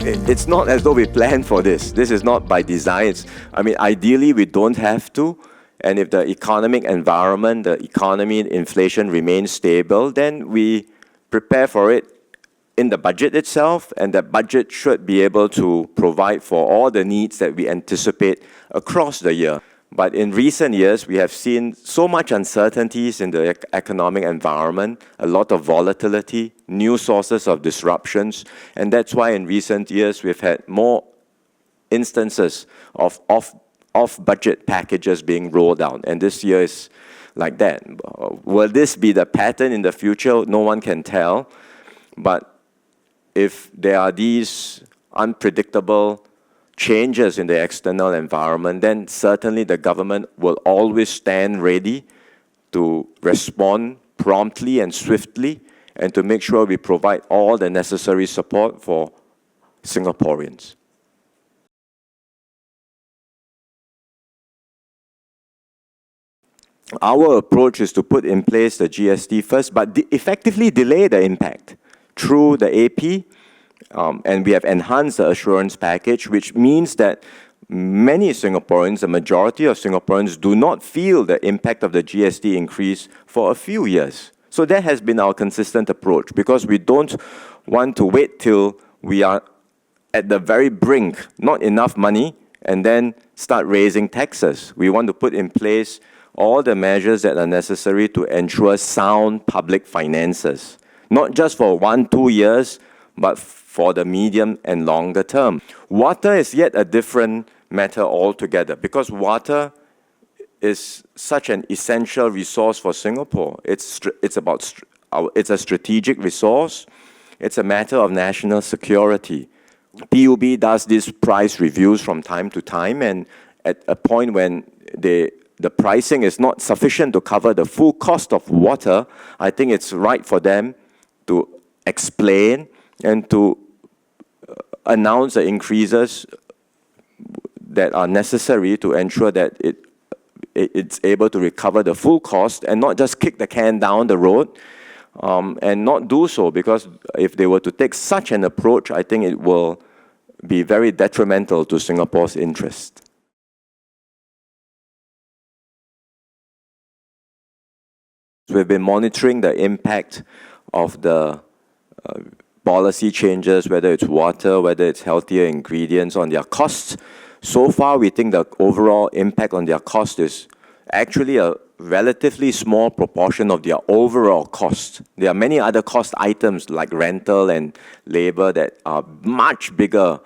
it's not as though we planned for this. This is not by design. Ideally, we don't have to. And if the economic environment, the economy, inflation remains stable, then we prepare for it in the budget itself, and that budget should be able to provide for all the needs that we anticipate across the year. But in recent years, we have seen so much uncertainties in the economic environment, a lot of volatility, new sources of disruptions, and that's why in recent years we've had more instances of off-budget packages being rolled out, and this year is like that. Will this be the pattern in the future? No one can tell, but if there are these unpredictable changes in the external environment, then certainly the government will always stand ready to respond promptly and swiftly and to make sure we provide all the necessary support for Singaporeans. Our approach is to put in place the GST first, but effectively delay the impact through the AP, and we have enhanced the assurance package, which means that many Singaporeans, the majority of Singaporeans, do not feel the impact of the GST increase for a few years. So that has been our consistent approach, because we don't want to wait till we are at the very brink, not enough money, and then start raising taxes. We want to put in place all the measures that are necessary to ensure sound public finances, not just for 1-2 years, but for the medium and longer term. Water is yet a different matter altogether, because water is such an essential resource for Singapore. It's a strategic resource. It's a matter of national security. PUB does these price reviews from time to time, and at a point when the pricing is not sufficient to cover the full cost of water, I think it's right for them to explain and to announce the increases that are necessary to ensure that it's able to recover the full cost and not just kick the can down the road, and not do so, because if they were to take such an approach, I think it will be very detrimental to Singapore's interest. We've been monitoring the impact of the policy changes, whether it's water, whether it's healthier ingredients, on their costs. So far, we think the overall impact on their cost is actually a relatively small proportion of their overall cost. There are many other cost items like rental and labor that are much bigger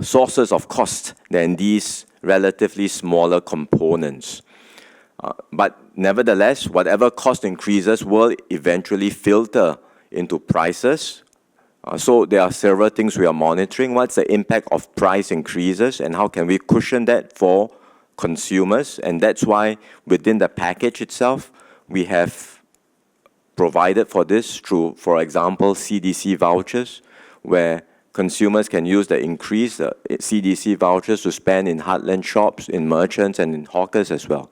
sources of cost than these relatively smaller components. But nevertheless, whatever cost increases will eventually filter into prices. So there are several things we are monitoring. What's the impact of price increases and how can we cushion that for consumers? And that's why within the package itself, we have provided for this through, for example, CDC vouchers, where consumers can use the increased CDC vouchers to spend in heartland shops, in merchants, and in hawkers as well.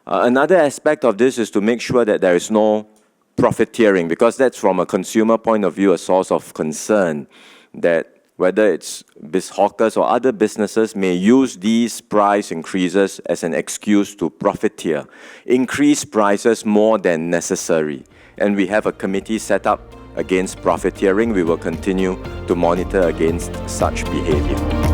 Another aspect of this is to make sure that there is no profiteering, because that's, from a consumer point of view, a source of concern, that whether it's hawkers or other businesses may use these price increases as an excuse to profiteer, increase prices more than necessary. And we have a committee set up against profiteering. We will continue to monitor against such behavior.